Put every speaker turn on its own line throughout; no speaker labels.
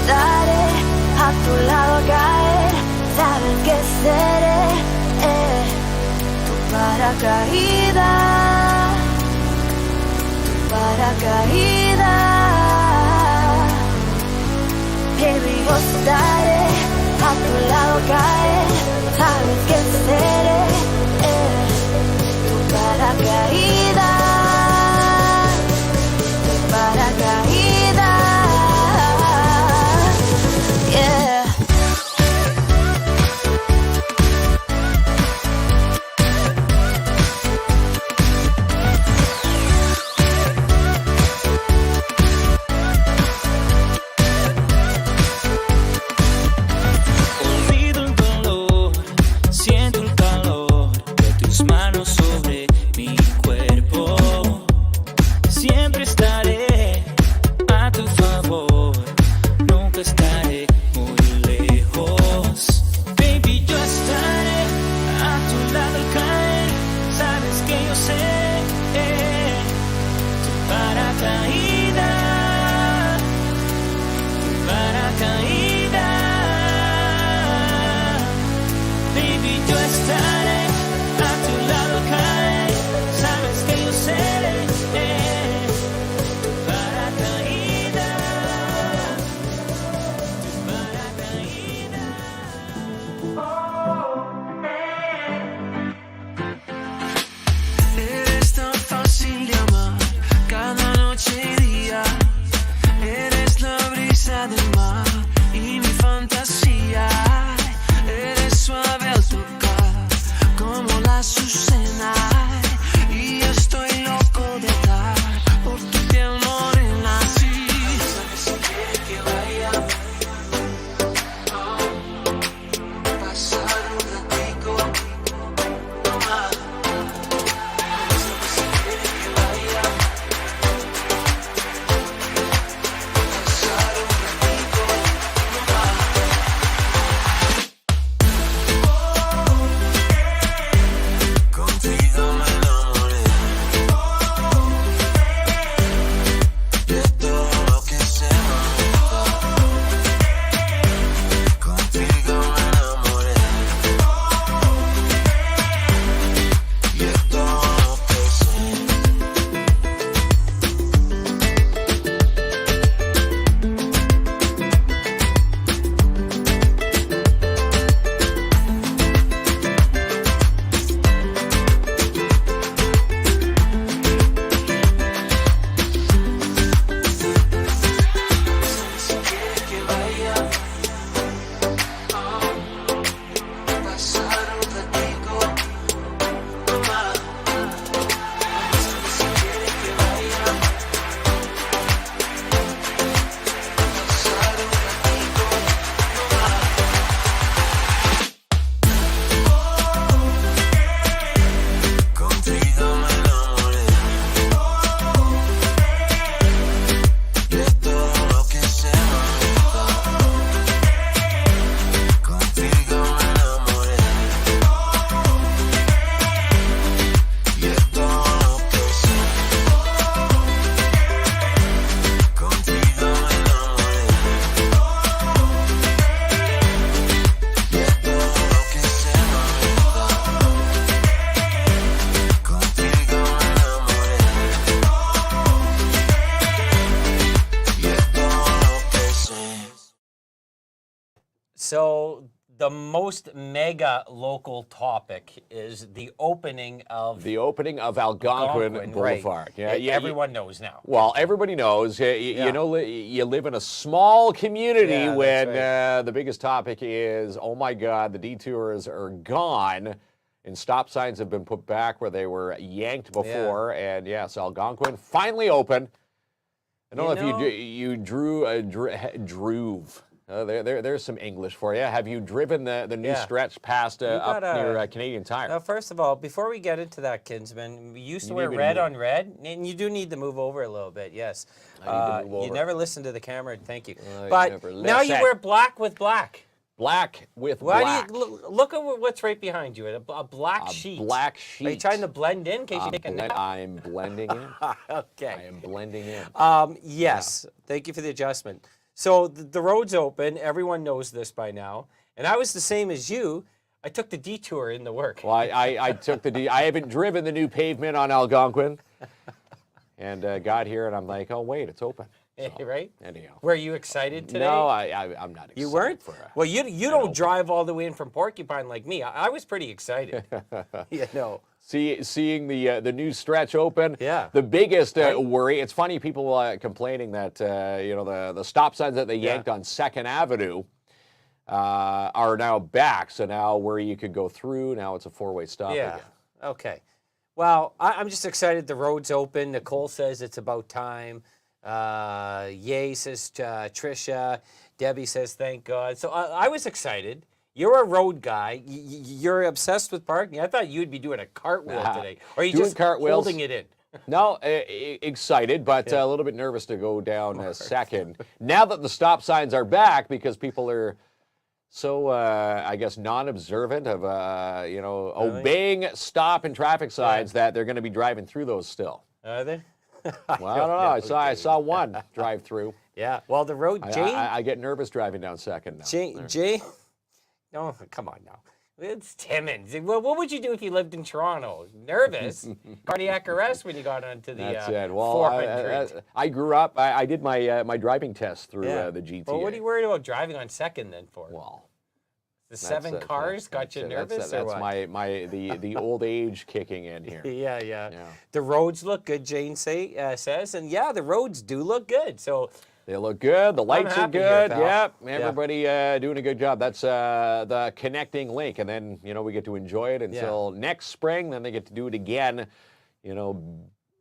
estaré a tu lado al caer. Sabes que seré tu paracaídas, tu paracaídas. Baby, yo estaré a tu lado al caer. Sabes que seré tu paracaídas, tu paracaídas. Yeah.
So the most mega local topic is the opening of
Algonquin Boulevard.
Right. Yeah, everyone knows now.
Well, everybody knows. You know, you live in a small community when the biggest topic is, oh my God, the detours are gone, and stop signs have been put back where they were yanked before. Yeah. And yes, Algonquin finally open. I don't know if you drove. There's some English for you. Have you driven the new stretch past up near Canadian Tire?
Now, first of all, before we get into that, Kinsman, we used to wear red on red, and you do need to move over a little bit, yes.
I need to move over.
You never listen to the camera, thank you. But now you wear black with black.
Black with black.
Look at what's right behind you, a black sheet.
Black sheet.
Are you trying to blend in case you take a nap?
I'm blending in.
Okay.
I am blending in.
Yes, thank you for the adjustment. So the road's open. Everyone knows this by now. And I was the same as you. I took the detour in the work.
Well, I took the I haven't driven the new pavement on Algonquin, and got here, and I'm like, oh wait, it's open. So,
right?
Anyhow.
Were you excited today?
No, I'm not excited.
You weren't? Well, you don't drive all the way in from Porcupine like me. I was pretty excited. You know.
Seeing the new stretch open.
Yeah.
The biggest worry. It's funny, people complaining that the stop signs that they yanked on 2nd Avenue are now back. So now where you could go through, now it's a 4-way stop again.
Okay. Well, I'm just excited the road's open. Nicole says it's about time. Yay, says Trisha. Debbie says, thank God. So I was excited. You're a road guy. You're obsessed with parking. I thought you'd be doing a cartwheel today. Or are you
doing
just
cartwheels.
holding it in?
No, excited, but a little bit nervous to go down second. Now that the stop signs are back, because people are so, I guess, non-observant of, obeying stop and traffic signs that they're going to be driving through those still.
Are they?
Well, I don't know. I saw one drive through.
Yeah. Well, the road,
I get nervous driving down second now.
Jay? No, come on now. It's Timmins. Well, what would you do if you lived in Toronto? Nervous? Cardiac arrest when you got onto the
That's it. Well,
400.
I grew up, I did my driving test through the GTA.
Well, what are you worried about driving on second then for?
Well,
the 7 cars got you nervous or what?
That's the old age kicking in here.
Yeah. The roads look good, Jane says. And yeah, the roads do look good. So
they look good. The lights are good.
Yep.
Everybody doing a good job. That's the connecting link. And then, we get to enjoy it until next spring. Then they get to do it again,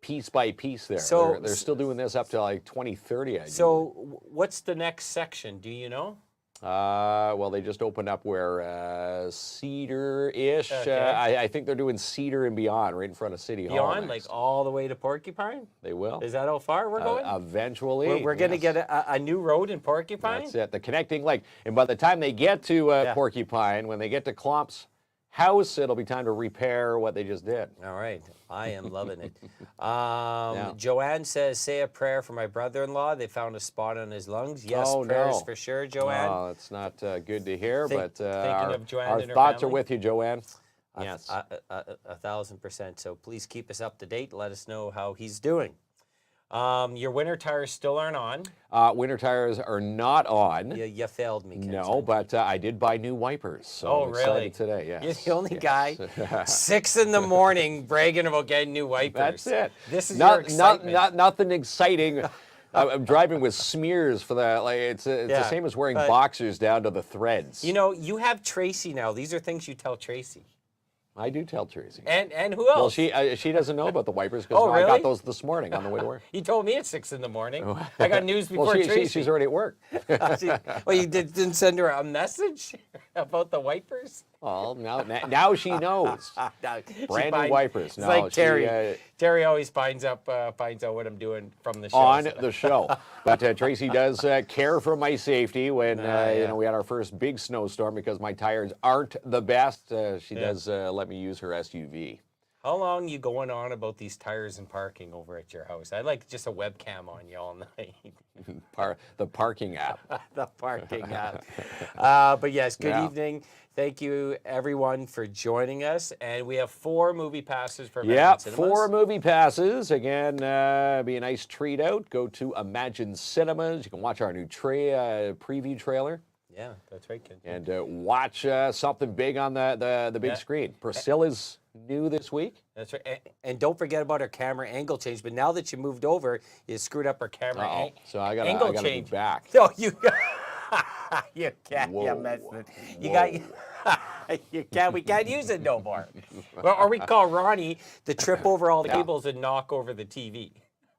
piece by piece there.
So
they're still doing this up to like 2030, I
So what's the next section? Do you know?
Well, they just opened up where Cedar-ish.
Okay.
I think they're doing Cedar and beyond, right in front of City Hall.
Beyond, like all the way to Porcupine?
They will.
Is that how far we're going?
Eventually.
We're going to get a new road in Porcupine?
That's it, the connecting link. And by the time they get to Porcupine, when they get to Klomp's house, it'll be time to repair what they just did.
All right. I am loving it. Joanne says, say a prayer for my brother-in-law. They found a spot on his lungs. Yes, prayers for sure, Joanne.
Oh, it's not good to hear, but
of Joanne
our
and her
thoughts
family.
are with you, Joanne. Yes.
1,000%. So please keep us up to date. Let us know how he's doing. Your winter tires still aren't on.
Winter tires are not on.
You failed me, Ken.
No, but I did buy new wipers. So I'm excited today, yes.
You're the only guy, 6 in the morning, bragging about getting new wipers.
That's it.
This is your excitement.
Nothing exciting. I'm driving with smears for that. Like it's the same as wearing boxers down to the threads.
You have Tracy now. These are things you tell Tracy.
I do tell Tracy.
And who else?
Well, she doesn't know about the wipers because
really?
I got those this morning on the way to work.
You told me at 6 in the morning. I got news before Tracy.
She's already at work.
You didn't send her a message about the wipers?
Well, now she knows. Brand new wipers.
It's like Terry. Terry always finds out what I'm doing from the show.
On the show. But Tracy does care for my safety when we had our first big snowstorm because my tires aren't the best. She does let me use her SUV.
How long you going on about these tires and parking over at your house? I'd like just a webcam on you all night.
The parking app.
The parking app. But yes, good evening. Thank you, everyone, for joining us. And we have 4 movie passes for Imagine Cinemas. 4
movie passes. Again, be a nice treat out. Go to Imagine Cinemas. You can watch our new preview trailer.
Yeah, that's right, kid.
And watch something big on the big screen. Priscilla's new this week.
That's right. And don't forget about our camera angle change. But now that you moved over, you screwed up our camera
so I gotta
change.
Be back.
No, you can't. You messed it. You can't. We can't use it no more. Or we call Ronnie to trip over all the cables and knock over the TV.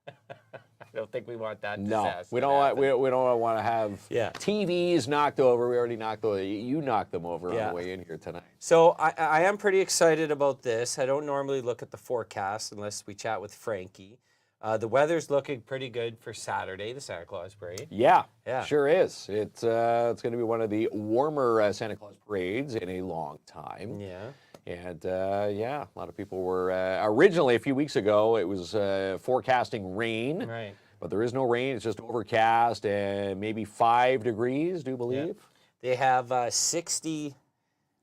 I don't think we want that.
No, we don't. We don't want to have TVs knocked over. We already knocked over. You knocked them over on the way in here tonight.
So I am pretty excited about this. I don't normally look at the forecast unless we chat with Frankie. The weather's looking pretty good for Saturday, the Santa Claus Parade.
Yeah, sure is. It's going to be one of the warmer Santa Claus parades in a long time.
Yeah.
And a lot of people were originally a few weeks ago. It was forecasting rain.
Right.
But there is no rain. It's just overcast and maybe 5 degrees, do you believe?
Yeah. They have 60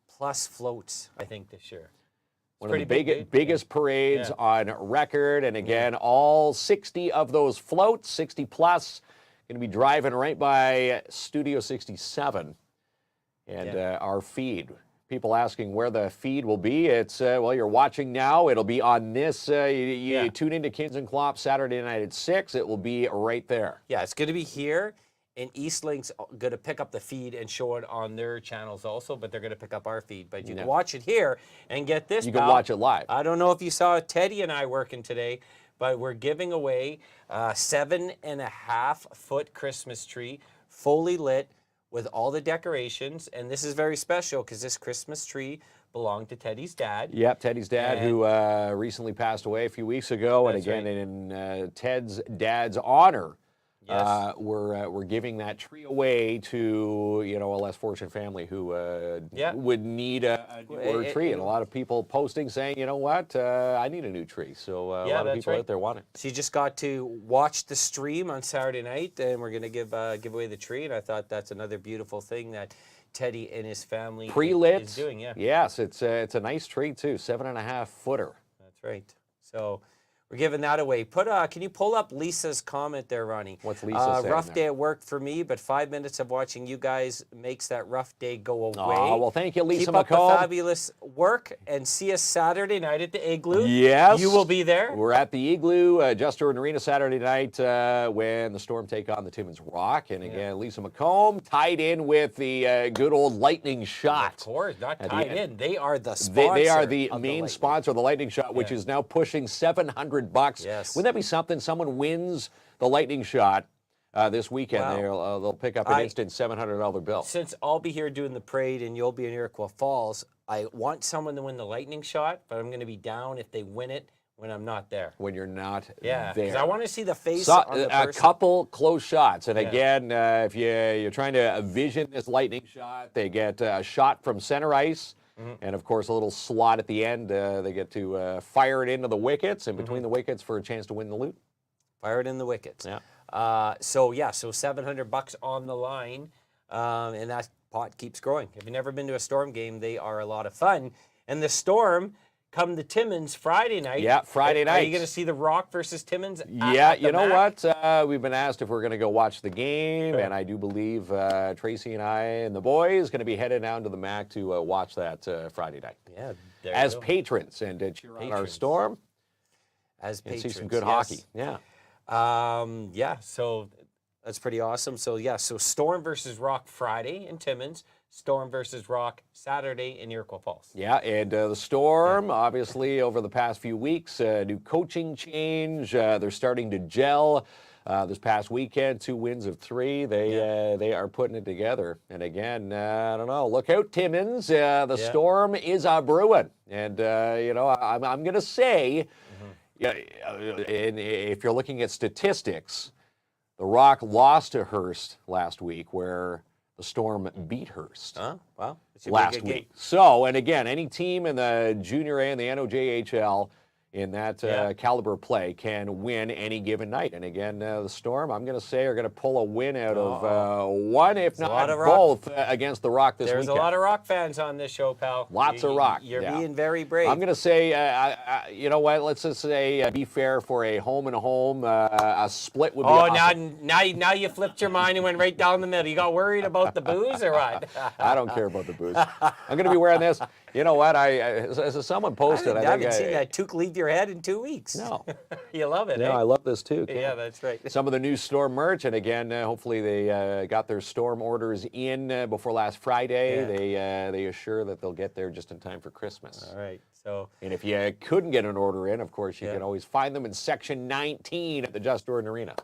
plus floats, I think, this year.
One of the biggest parades on record. And again, all 60 of those floats, 60 plus, going to be driving right by Studio 67 and our feed. People asking where the feed will be. It's, well, you're watching now. It'll be on this. You tune into KINZ and KLOMP Saturday night at 6. It will be right there.
Yeah, it's going to be here. And Eastlink's going to pick up the feed and show it on their channels also, but they're going to pick up our feed. But you can watch it here and get this.
You can watch it live.
I don't know if you saw Teddy and I working today, but we're giving away a 7.5-foot Christmas tree, fully lit with all the decorations. And this is very special because this Christmas tree belonged to Teddy's dad.
Yep, Teddy's dad, who recently passed away a few weeks ago. And again,
right.
in Ted's dad's honor, we're giving that tree away to, you know, a less fortunate family who would need a newer tree. And a lot of people posting saying, you know what, I need a new tree. So a lot of people out there want it.
So you just got to watch the stream on Saturday night, and we're going to give away the tree. And I thought that's another beautiful thing that Teddy and his family
Pre-lit.
is doing. Yeah.
Yes, it's a nice tree too, 7.5-footer.
That's right. So we're giving that away. Can you pull up Lisa's comment there, Ronnie?
What's Lisa saying?
Rough day at work for me, but 5 minutes of watching you guys makes that rough day go away.
Oh, well, thank you, Lisa
Keep up the
McComb.
fabulous work, and see us Saturday night at the Igloo.
Yes.
You will be there.
We're at the Igloo, Just Jordan Arena Saturday night when the Storm take on the Timmins Rock. And again, Lisa McComb tied in with the good old lightning shot.
Of course, not tied in. They are the sponsor.
They are the main sponsor of the lightning shot, which is now pushing $700.
Yes.
Wouldn't that be something? Someone wins the lightning shot this weekend.
Wow.
They'll pick up an instant $700 bill.
Since I'll be here doing the parade and you'll be in Iroquois Falls, I want someone to win the lightning shot, but I'm going to be down if they win it when I'm not there.
When you're not
there.
there.
Because I want to see the face on the person.
A couple close shots. And again, if you're trying to vision this lightning shot, they get a shot from center ice. And, of course, a little slot at the end. They get to fire it into the wickets and between the wickets for a chance to win the loot.
Fire it in the wickets.
Yeah.
So $700 on the line, and that pot keeps growing. If you've never been to a Storm game, they are a lot of fun. And the Storm come to Timmins Friday night.
Yeah, Friday night.
Are you going to see the Rock versus Timmins?
Yeah, you know what? We've been asked if we're going to go watch the game, and I do believe Tracy and I and the boys going to be headed down to the MAC to watch that Friday night.
Yeah,
as patrons and cheer on our Storm.
As patrons,
and see some good hockey. Yeah.
So that's pretty awesome. So so Storm versus Rock Friday in Timmins, Storm versus Rock Saturday in Iroquois Falls. Yeah,
and the Storm, obviously, over the past few weeks, new coaching change. They're starting to gel. This past weekend, 2 wins of 3. They are putting it together. And again, I don't know. Look out, Timmins. The Storm is brewing. And, you know, I'm going to say, and if you're looking at statistics, the Rock lost to Hearst last week, where the Storm beat Hearst last week. So, and again, any team in the Junior A and the NOJHL in that caliber play can win any given night. And again, the Storm, I'm going to say, are going to pull a win out of one, if not both, against the Rock this weekend.
There's a lot of Rock fans on this show, pal.
Lots of Rock.
You're being very brave.
I'm going to say, you know what, let's just say be fair for a home and a home. A split would be awesome.
now you flipped your mind and went right down the middle. You got worried about the booze or what?
I don't care about the booze. I'm going to be wearing this. You know what? As someone posted,
I haven't seen that toque leave your head in 2 weeks.
No.
You love it,
No, I love this too.
Yeah, that's right.
Some of the new Storm merch, and again, hopefully they got their Storm orders in before last Friday. They assure that they'll get there just in time for Christmas.
All right. So,
and if you couldn't get an order in, of course, you can always find them in Section 19 at the Just Jordan Arena.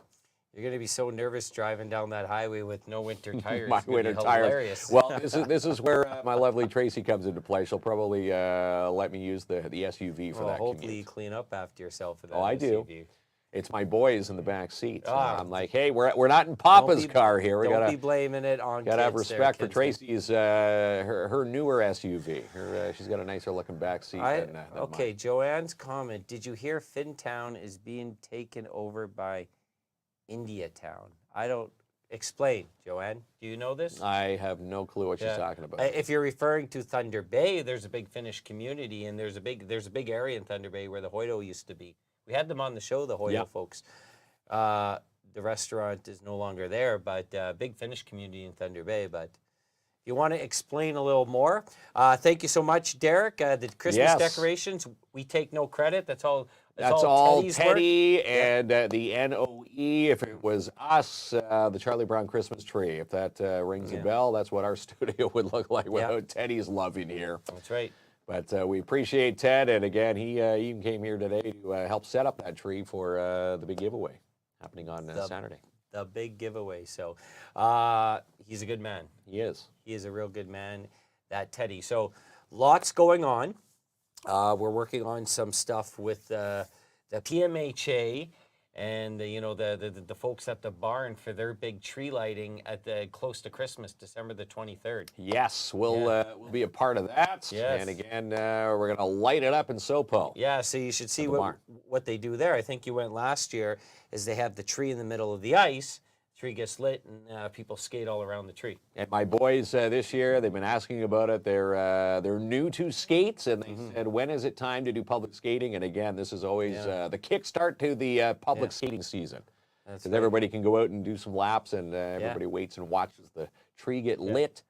You're going to be so nervous driving down that highway with no winter tires.
My winter tires. Well, this is where my lovely Tracy comes into play. She'll probably let me use the SUV for that
hopefully
commute.
you clean up after yourself with that
I
SUV.
do. It's my boys in the back seat. So I'm like, hey, we're not in Papa's car here.
Don't be blaming it on
Gotta have respect for
Kids.
Tracy's her newer SUV. She's got a nicer looking back seat than
okay,
mine.
Joanne's comment. Did you hear Finntown is being taken over by India town. I don't explain, Joanne. Do you know this?
I have no clue what she's talking about.
If you're referring to Thunder Bay, there's a big Finnish community, and there's a big area in Thunder Bay where the Hoyto used to be. We had them on the show, the Hoyto folks. The restaurant is no longer there, but big Finnish community in Thunder Bay. But if you want to explain a little more, thank you so much, Derek. The Christmas decorations, we take no credit. That's all Teddy
and the NOE. If it was us, the Charlie Brown Christmas tree. If that rings a bell, that's what our studio would look like without Teddy's love in here.
That's right.
But we appreciate Ted, and again, he even came here today to help set up that tree for the big giveaway happening on Saturday.
The big giveaway. So he's a good man.
He is.
He is a real good man, that Teddy. So lots going on. We're working on some stuff with the PMHA and the folks at the barn for their big tree lighting at close to Christmas, December the 23rd.
Yes, we'll be a part of that.
Yes.
And again, we're going to light it up in SoPo.
Yeah, so you should see what they do there. I think you went last year, is they have the tree in the middle of the ice. Tree gets lit and people skate all around the tree. And
my boys this year, they've been asking about it. They're new to skates, and they said, when is it time to do public skating? And again, this is always the kickstart to the public skating season. Because everybody can go out and do some laps, and everybody waits and watches the tree get lit.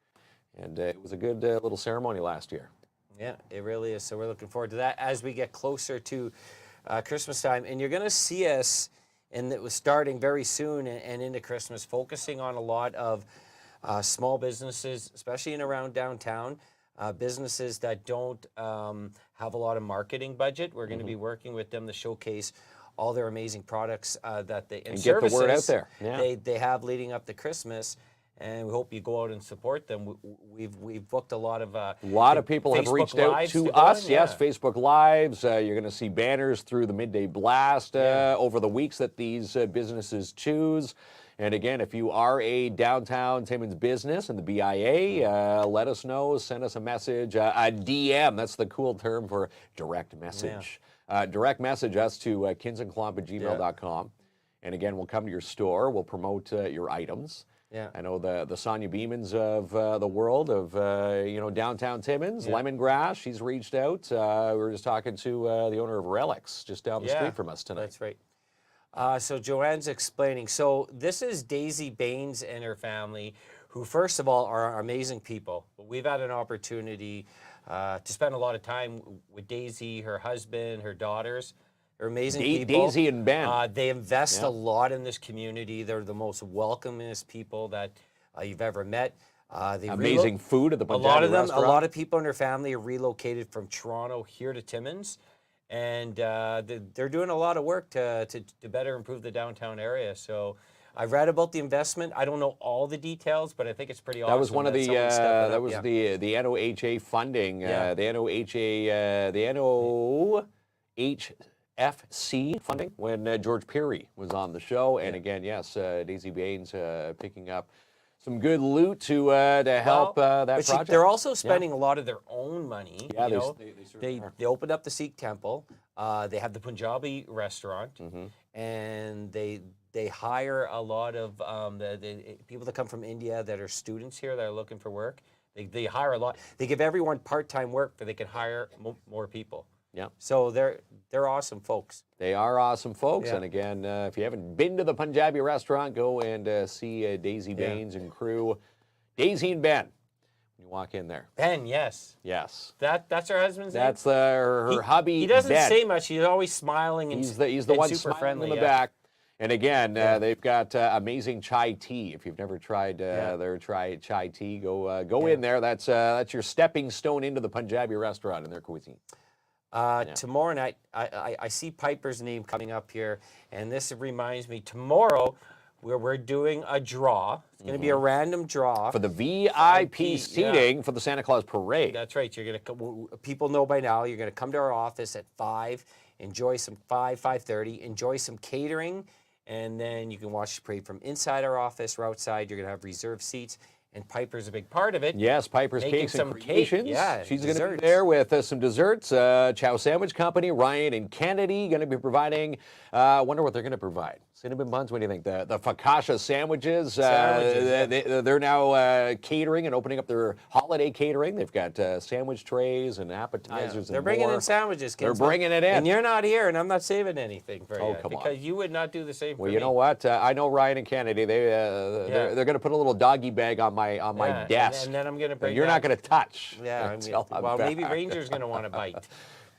And it was a good little ceremony last year.
Yeah, it really is. So we're looking forward to that as we get closer to Christmas time. And you're going to see us, and it was starting very soon and into Christmas, focusing on a lot of small businesses, especially in around downtown, businesses that don't have a lot of marketing budget. We're going to be working with them to showcase all their amazing products that they and
get the word out there.
They have leading up to Christmas. And we hope you go out and support them. We've booked a lot of
people have reached
Facebook
out to us. Yes, Facebook Lives. You're going to see banners through the Midday Blast over the weeks that these businesses choose. And again, if you are a downtown Timmins business in the BIA, let us know. Send us a message, a DM. That's the cool term for direct message. Direct message us to kinsandklomp@gmail.com. And again, we'll come to your store. We'll promote your items.
Yeah,
I know the Sonia Beemans of the world of downtown Timmins, Lemongrass. She's reached out. We were just talking to the owner of Relics just down the street from us tonight.
That's right. So Joanne's explaining. So this is Daisy Baines and her family, who first of all are amazing people. We've had an opportunity to spend a lot of time with Daisy, her husband, her daughters. They're amazing people.
Daisy and Ben.
They invest a lot in this community. They're the most welcomingest people that you've ever met.
Amazing food at the Punjabi restaurant.
A lot of people in their family are relocated from Toronto here to Timmins, and they're doing a lot of work to better improve the downtown area. So I read about the investment. I don't know all the details, but I think it's pretty awesome.
That was one of the the NOHA funding. The NOHFC funding when George Peary was on the show. And again, yes, Daisy Baines picking up some good loot to help that project.
They're also spending a lot of their own money.
Yeah,
they opened up the Sikh temple. They have the Punjabi restaurant, and they hire a lot of the people that come from India that are students here that are looking for work. They hire a lot. They give everyone part-time work so they can hire more people.
Yeah.
So they're awesome folks.
They are awesome folks. And again, if you haven't been to the Punjabi restaurant, go and see Daisy Baines and crew. Daisy and Ben, when you walk in there.
Ben, yes.
Yes.
That's her husband's name?
That's her hubby,
He doesn't
Ben.
say much. He's always smiling. And
he's the one
super
smiling
friendly
in the back. And again, they've got amazing chai tea. If you've never tried their chai tea, go in there. That's your stepping stone into the Punjabi restaurant in their cuisine.
Tomorrow night, I see Piper's name coming up here, and this reminds me, tomorrow we're doing a draw. It's going to be a random draw.
For the VIP seating for the Santa Claus Parade.
That's right. People know by now, you're going to come to our office at 5, enjoy some 5:30, enjoy some catering, and then you can watch the parade from inside our office or outside. You're going to have reserved seats. And Piper's a big part of it.
Yes, Piper's Cakes and Creations.
Yeah,
she's going to be there with some desserts. Chow Sandwich Company, Ryan and Kennedy going to be providing. I wonder what they're going to provide. Cinnamon buns, what do you think? The focaccia sandwiches, they're now catering and opening up their holiday catering. They've got sandwich trays and appetizers.
They're
and
bringing
more.
in sandwiches,
They're
Kinsman.
bringing it in.
And you're not here, and I'm not saving anything for you.
Come on.
Because you would not do the same for
Well,
me.
you know what? I know Ryan and Kennedy. They're going to put a little doggy bag on my desk.
And then I'm going to bring
you're not going to touch.
Yeah, well, maybe Ranger's going to want to bite.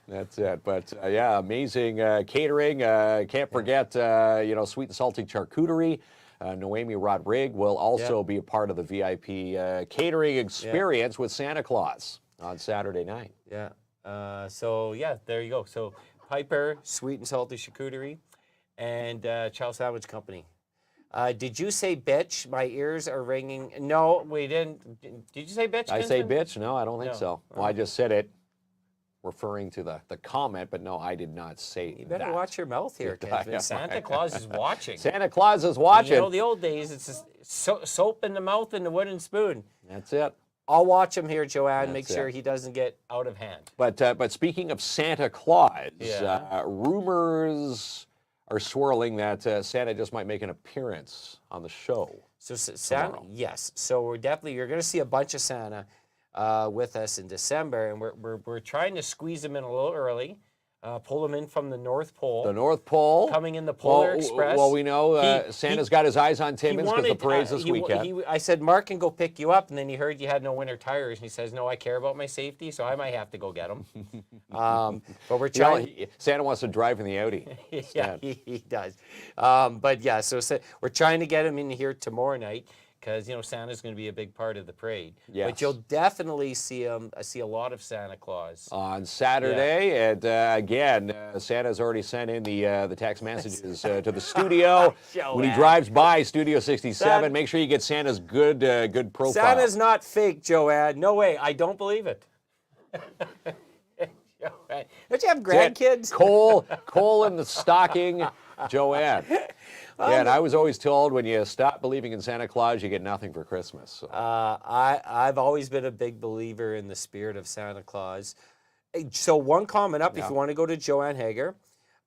That's it. But yeah, amazing catering. Can't forget, sweet and salty charcuterie. Noemi Rodrigue will also be a part of the VIP catering experience with Santa Claus on Saturday night.
Yeah. There you go. So Piper, sweet and salty charcuterie, and Chow Sandwich Company. Did you say bitch? My ears are ringing. No, we didn't. Did you say bitch?
I say
Kinsman?
bitch? No, I don't think so. Well, I just said it referring to the comment, but no, I did not say that.
You better watch your mouth here, Kinsman. Santa Claus is watching.
Santa Claus is watching.
You know, the old days, it's just soap in the mouth and the wooden spoon.
That's it.
I'll watch him here, Joanne.
That's
make sure he doesn't get out of hand.
But speaking of Santa Claus, rumors are swirling that Santa just might make an appearance on the show.
So Santa, yes. So you're going to see a bunch of Santa with us in December, and we're trying to squeeze them in a little early, pull them in from the North Pole.
The North Pole.
Coming in the Polar Express.
Well, we know Santa's got his eyes on Timmins because the parade's this weekend.
I said, Mark can go pick you up, and then he heard you had no winter tires, and he says, no, I care about my safety, so I might have to go get them. But we're trying.
Santa wants to drive in the Audi.
Yeah, he does. So we're trying to get him in here tomorrow night, because Santa's going to be a big part of the parade.
Yes.
But you'll definitely see a lot of Santa Claus
on Saturday. And again, Santa's already sent in the text messages to the studio. When he drives by Studio 67, make sure you get Santa's good profile.
Santa's not fake, Joanne. No way. I don't believe it. Joanne. Don't you have grandkids?
Coal in the stocking, Joanne. Yeah, and I was always told when you stop believing in Santa Claus, you get nothing for Christmas. So.
I've always been a big believer in the spirit of Santa Claus. So one comment up, if you want to go to Joanne Hager,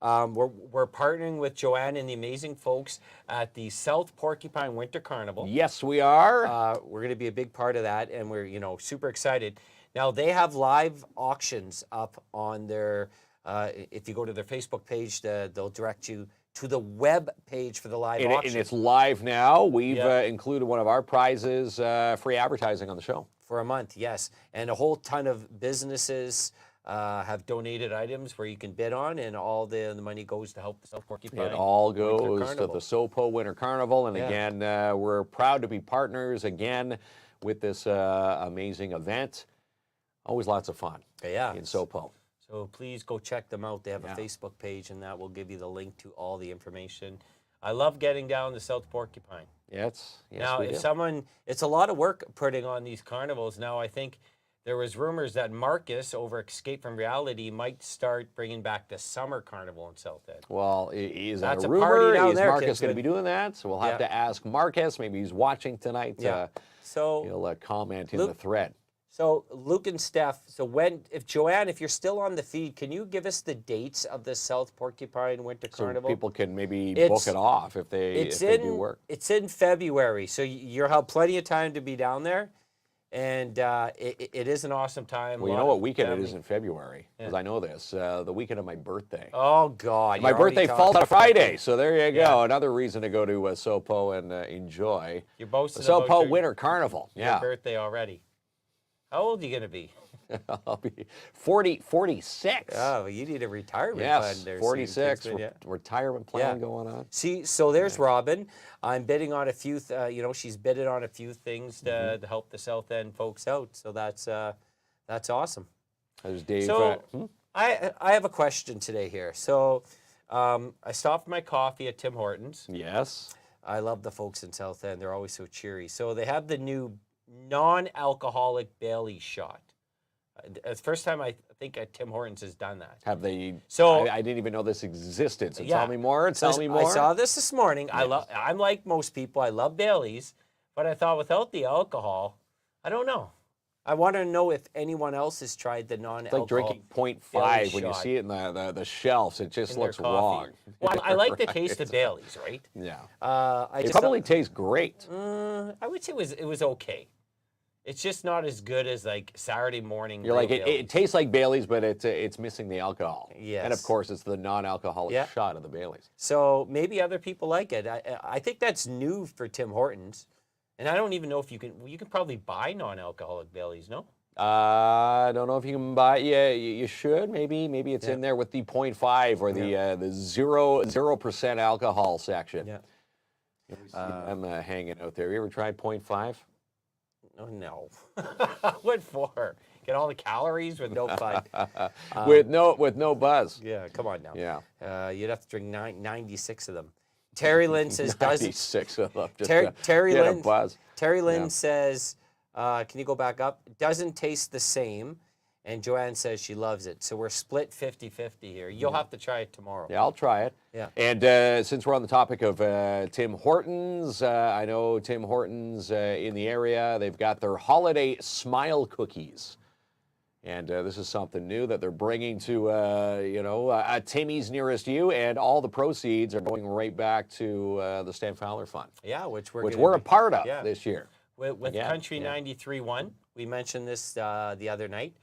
we're partnering with Joanne and the amazing folks at the South Porcupine Winter Carnival.
Yes, we are.
We're going to be a big part of that, and we're super excited. Now they have live auctions up on their. If you go to their Facebook page, they'll direct you to the web page for the live auction.
And it's live now. We've included one of our prizes, free advertising on the show.
For a month, yes. And a whole ton of businesses have donated items where you can bid on, and all the money goes to help the South Porcupine.
It all goes to the SoPo Winter Carnival. And again, we're proud to be partners again with this amazing event. Always lots of fun in SoPo.
So please go check them out. They have a Facebook page, and that will give you the link to all the information. I love getting down to South Porcupine.
Yes,
now, it's a lot of work putting on these carnivals. Now, I think there was rumors that Marcus over Escape from Reality might start bringing back the summer carnival in South End.
Well, is that
That's
a
a party
rumor?
down
Is
there,
Marcus going to be doing that? So we'll have to ask Marcus. Maybe he's watching tonight.
So
he'll comment in the thread.
So Luke and Steph, Joanne, if you're still on the feed, can you give us the dates of the South Porcupine Winter Carnival?
So people can maybe book it off if they do work.
It's in February, so you'll have plenty of time to be down there, and it is an awesome time.
Well, you know what weekend it is in February, because I know this, the weekend of my birthday.
Oh, God.
My birthday falls on a Friday, so there you go. Another reason to go to SoPo and enjoy
You're boasting
the SoPo Winter Carnival.
Your birthday already. How old are you going to be?
I'll be 46.
Oh, you need a retirement plan there.
46. Retirement plan going on.
See, so there's Robin. I'm bidding on a few, she's bidded on a few things to help the South End folks out. So that's awesome.
There's Dave.
So I have a question today here. So I stopped my coffee at Tim Hortons.
Yes.
I love the folks in South End. They're always so cheery. So they have the new non-alcoholic Bailey's shot. It's the first time I think at Tim Hortons has done that.
Have they?
So
I didn't even know this existed. So tell me more. Tell me more.
I saw this morning. Yes. I'm like most people. I love Bailey's, but I thought without the alcohol, I don't know. I want to know if anyone else has tried the non-alcohol.
It's like drinking 0.5 when you see it in the shelves. It just looks wrong.
Well, I like the taste of Bailey's, right?
Yeah.
It
probably tastes great.
I would say it was okay. It's just not as good as like Saturday morning.
You're like it tastes like Bailey's, but it's missing the alcohol.
Yes.
And of course, it's the non-alcoholic shot of the Bailey's.
So maybe other people like it. I think that's new for Tim Hortons, and I don't even know if you can. You can probably buy non-alcoholic Bailey's, no?
I don't know if you can buy. Yeah, you should. Maybe it's in there with the 0.5 or the 0% alcohol section.
Yeah.
I'm hanging out there. You ever tried 0.5?
Oh, no. What for? Get all the calories with no fun.
With no buzz.
Yeah, come on now.
Yeah.
You'd have to drink 96 of them. Terry Lynn says doesn't.
96 of them. Just
Terry
get a
Lynn.
buzz.
Terry Lynn says, can you go back up? Doesn't taste the same. And Joanne says she loves it. So we're split 50-50 here. You'll have to try it tomorrow.
Yeah, I'll try it.
Yeah.
And since we're on the topic of Tim Hortons, I know Tim Hortons in the area, they've got their holiday smile cookies. And this is something new that they're bringing to, Timmy's nearest you, and all the proceeds are going right back to the Stan Fowler Fund.
Yeah, which
we're a part of this year.
With Country 93.1, we mentioned this the other night.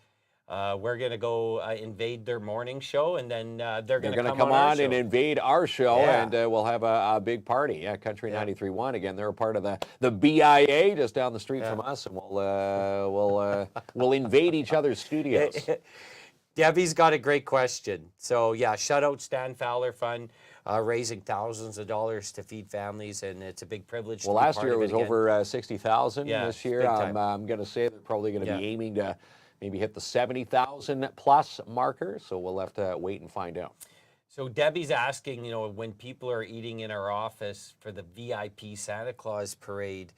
We're going to go invade their morning show, and then they're going to come on
and invade our show, and we'll have a big party. Yeah, Country 93.1. Again, they're a part of the BIA just down the street from us, and we'll invade each other's studios.
Debbie's got a great question. So, yeah, shout out Stan Fowler Fund, raising thousands of dollars to feed families, and it's a big privilege to be
last
part
year
of
it was
again.
Over 60,000 this year. I'm going to say they're probably going to be aiming to maybe hit the 70,000 plus marker, so we'll have to wait and find out.
So Debbie's asking, when people are eating in our office for the VIP Santa Claus parade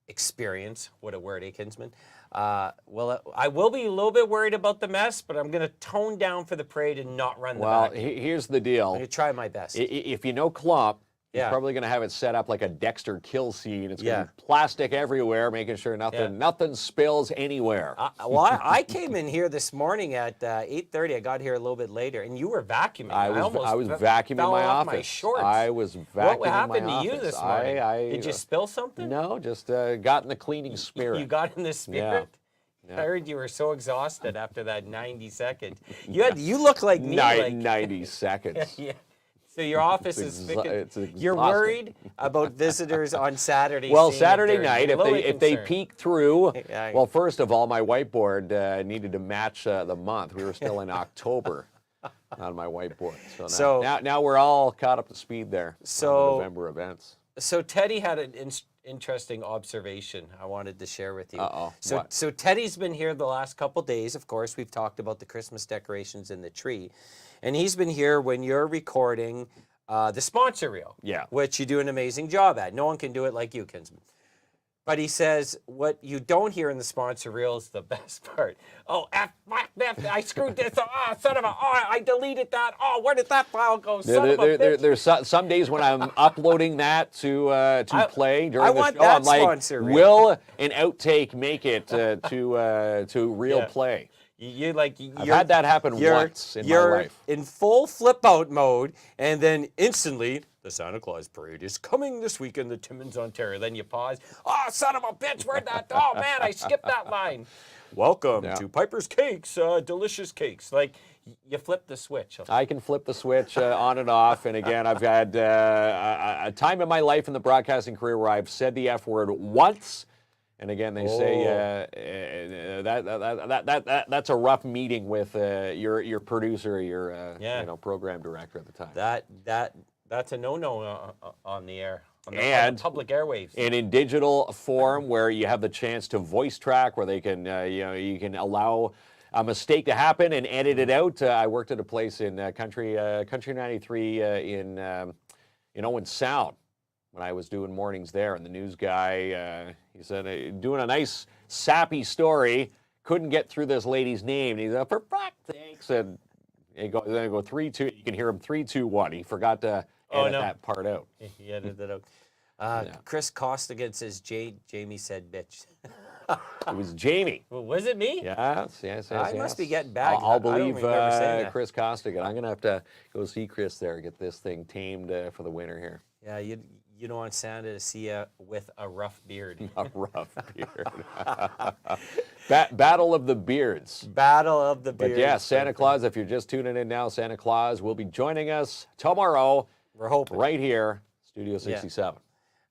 experience, what a word, Kinsman? Well, I will be a little bit worried about the mess, but I'm going to tone down for the parade and not run the back.
Well, here's the deal.
I'm going to try my best.
If you know KLOMP, he's probably going to have it set up like a Dexter kill scene. It's going to be plastic everywhere, making sure nothing spills anywhere.
I came in here this morning at 8:30. I got here a little bit later, and you were vacuuming.
I was vacuuming my office.
My shorts.
I was vacuuming my office.
What happened to you this morning? Did you spill something?
No, just got in the cleaning spirit.
You got in the spirit? Yeah. I heard you were so exhausted after that 90 seconds. You look like me.
90 seconds.
Yeah. So your office is you're worried about visitors on Saturday.
Well, Saturday night, if they peek through, well, first of all, my whiteboard needed to match the month. We were still in October on my whiteboard. So now we're all caught up to speed there. So on November events.
So Teddy had an interesting observation I wanted to share with you. So Teddy's been here the last couple days. Of course, we've talked about the Christmas decorations in the tree. And he's been here when you're recording the sponsor reel, which you do an amazing job at. No one can do it like you, Kinsman. But he says what you don't hear in the sponsor reel is the best part. Oh, I screwed this. Oh, son of a, I deleted that. Oh, where did that file go? Son of a bitch.
There's some days when I'm uploading that to play during the show.
I'm like,
will an outtake make it to real play? I've had that happen once in my life.
You're in full flip-out mode, and then instantly, the Santa Claus parade is coming this weekend to Timmins, Ontario. Then you pause. Oh, son of a bitch, where'd that? Oh, man, I skipped that line. Welcome to Piper's Cakes, delicious cakes. Like, you flip the switch.
I can flip the switch on and off. And again, I've had a time in my life in the broadcasting career where I've said the F word once. And again, they say that's a rough meeting with your producer, your program director at the time.
That's a no-no on the air, on the public airwaves.
And in digital form, where you have the chance to voice track, where they can you can allow a mistake to happen and edit it out. I worked at a place in Country 93 in Owen Sound. When I was doing mornings there, and the news guy, he said, doing a nice sappy story, couldn't get through this lady's name. And he's like, for fuck's sake, said, then I go 3, 2, you can hear him 3, 2, 1. He forgot to edit that part out.
He edited it out. Chris Costigan says, Jamie said bitch.
It was Jamie.
Well, was it me?
Yes.
I must be getting bad.
I'll
I don't
believe
remember saying that.
Chris Costigan. I'm going to have to go see Chris there, get this thing tamed for the winter here.
Yeah, you don't want Santa to see you with a rough beard.
A rough beard. Battle of the Beards.
Battle of the Beards.
But yeah, Santa Claus, if you're just tuning in now, Santa Claus will be joining us tomorrow.
We're hoping.
Right here, Studio 67.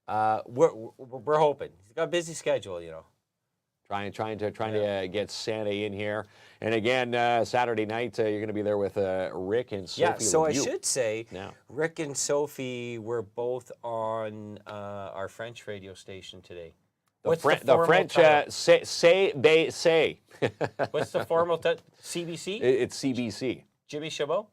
We're hoping. He's got a busy schedule, you know.
Trying to get Santa in here. And again, Saturday night, you're going to be there with Rick and Sophie.
Yeah, so I
Lemieux.
should say,
Yeah.
Rick and Sophie were both on our French radio station today. What's the
French
title?
say.
What's the formal title? CBC?
It's CBC.
Jimmy Chabot?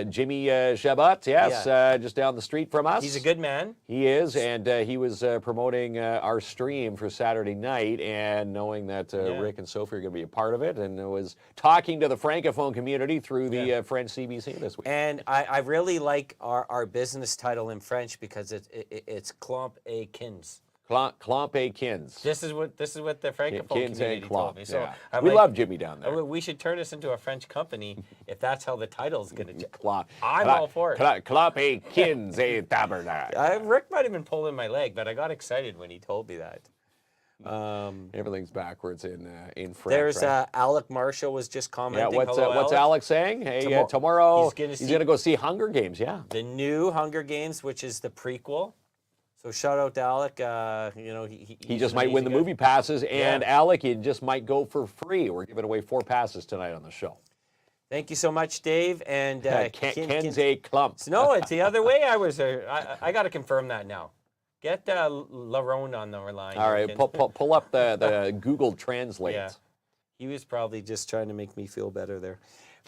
Jimmy Chabot, yes, just down the street from us.
He's a good man.
He is, and he was promoting our stream for Saturday night, and knowing that Rick and Sophie are going to be a part of it, and was talking to the Francophone community through the French CBC this week.
And I really like our business title in French because it's KLOMP et KINZ.
KLOMP et KINZ.
This is what the Francophone
KINZ
community
and
told me.
KLOMP.
So
Yeah. We love Jimmy down there.
We should turn this into a French company if that's how the title's going to.
KLOMP.
I'm all for it.
KLOMP et KINZ et tabernacle.
Rick might have been pulling my leg, but I got excited when he told me that.
Everything's backwards in French.
There's
right?
Alec Marshall was just commenting.
Yeah, what's
Alex?
Alex saying? Hey, tomorrow he's going to go see Hunger Games. Yeah,
the new Hunger Games, which is the prequel. So shout out to Alec. He
just might win the movie passes, and Alec, he just might go for free. We're giving away 4 passes tonight on the show.
Thank you so much, Dave. And
KINZ and KLOMP.
No, it's the other way. I got to confirm that now. Get Larone on the line.
All right, pull up the Google Translate.
Yeah. He was probably just trying to make me feel better there.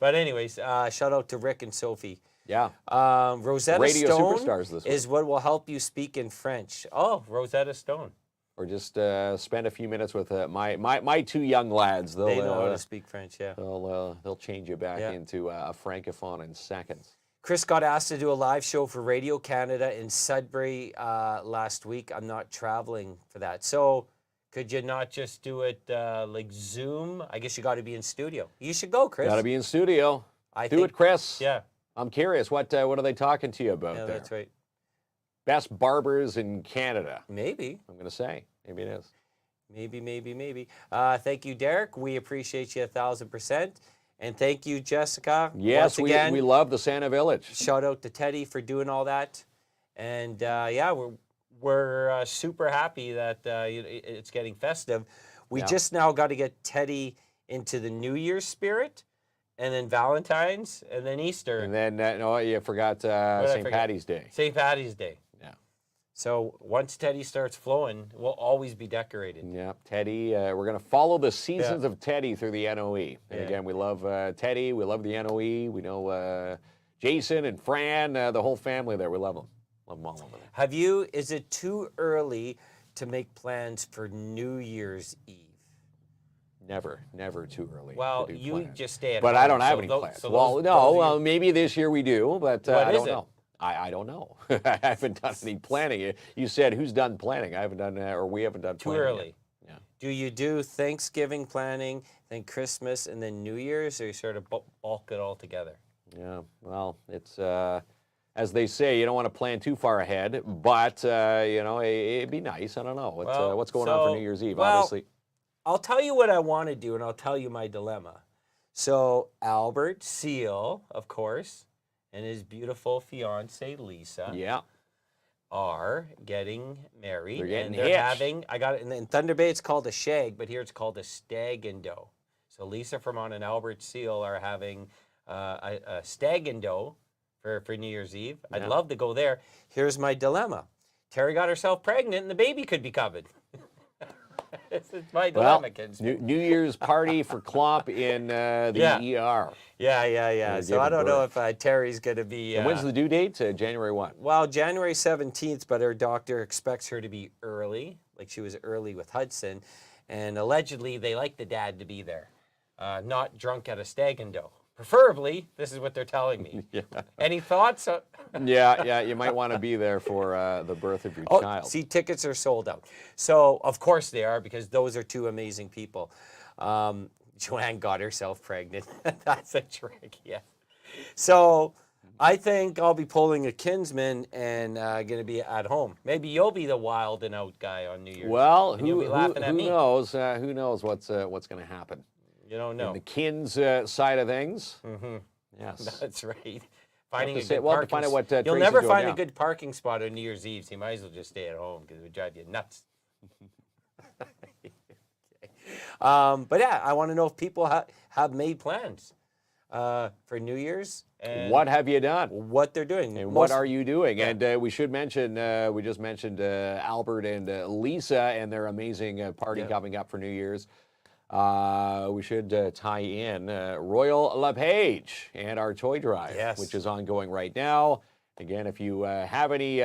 But anyways, shout out to Rick and Sophie.
Yeah.
Rosetta
Radio
Stone
superstars this week.
is what will help you speak in French. Oh, Rosetta Stone.
Or just spend a few minutes with my 2 young lads.
They know how to speak French, yeah.
They'll change you back into a francophone in seconds.
Chris got asked to do a live show for Radio Canada in Sudbury last week. I'm not traveling for that. So could you not just do it like Zoom? I guess you got to be in studio. You should go, Chris.
Got to be in studio.
I
do
think,
it, Chris.
Yeah.
I'm curious. What are they talking to you about there?
That's right.
Best barbers in Canada.
Maybe.
I'm going to say. Maybe it is.
Maybe. Thank you, Derek. We appreciate you 1,000%. And thank you, Jessica.
Yes,
once again.
we love the Santa Village.
Shout out to Teddy for doing all that. And we're super happy that it's getting festive. We just now got to get Teddy into the New Year's spirit, and then Valentine's, and then Easter.
And then, no, you forgot St. Patty's Day.
St. Patty's Day.
Yeah.
So once Teddy starts flowing, we'll always be decorated.
Yeah, Teddy. We're going to follow the seasons of Teddy through the NOE. And again, we love Teddy. We love the NOE. We know Jason and Fran, the whole family there. We love them. Love them all over there.
Is it too early to make plans for New Year's Eve?
Never too early.
Well,
to do
you
plans.
just stay at
but
home.
I don't have any plans. Well, maybe this year we do, but I don't know. I don't know. I haven't done any planning. You said who's done planning? I haven't done, or we haven't done planning.
Too early.
Yet. Yeah.
Do you do Thanksgiving planning, then Christmas, and then New Year's, or you sort of bulk it all together?
Yeah. Well, it's as they say, you don't want to plan too far ahead, but it'd be nice. I don't know what's going on for New Year's Eve. Obviously.
I'll tell you what I want to do, and I'll tell you my dilemma. So Albert Seal, of course, and his beautiful fiancee Lisa, are getting married.
They're getting
and they're having. I got it in Thunder Bay. It's called a shag, but here it's called a stag and doe. So Lisa Fremont and Albert Seal are having a stag and doe for New Year's Eve. I'd love to go there. Here's my dilemma. Terry got herself pregnant, and the baby could be coming. It's my dilemma, kids.
New Year's party for KLOMP in the ER.
Yeah. So I don't know if Terry's going to be...
and when's the due date? January what?
Well, January 17th, but her doctor expects her to be early, like she was early with Hudson. And allegedly, they like the dad to be there, not drunk at a stag and doe, Preferably, this is what they're telling me.
Yeah.
Any thoughts?
Yeah, you might want to be there for the birth of your child.
See, tickets are sold out. So, of course they are, because those are two amazing people. Joanne got herself pregnant. That's a trick, yeah. So, I think I'll be pulling a Kinsman and going to be at home. Maybe you'll be the wild and out guy on New Year's.
Well,
and you'll be laughing at me.
knows? Who knows what's going to happen?
You don't know.
In the KINZ side of things.
Mm-hmm.
Yes.
That's right. Finding a good
to find out what
You'll
Tracy's
never
doing
find
now.
a good parking spot on New Year's Eve, so you might as well just stay at home because it would drive you nuts. But yeah, I want to know if people have made plans for New Year's. And
what have you done?
What they're doing.
And what are you doing? Yeah. And we should mention, we just mentioned Albert and Lisa and their amazing party coming up for New Year's. We should tie in Royal LePage and our toy drive, which is ongoing right now. Again, if you have any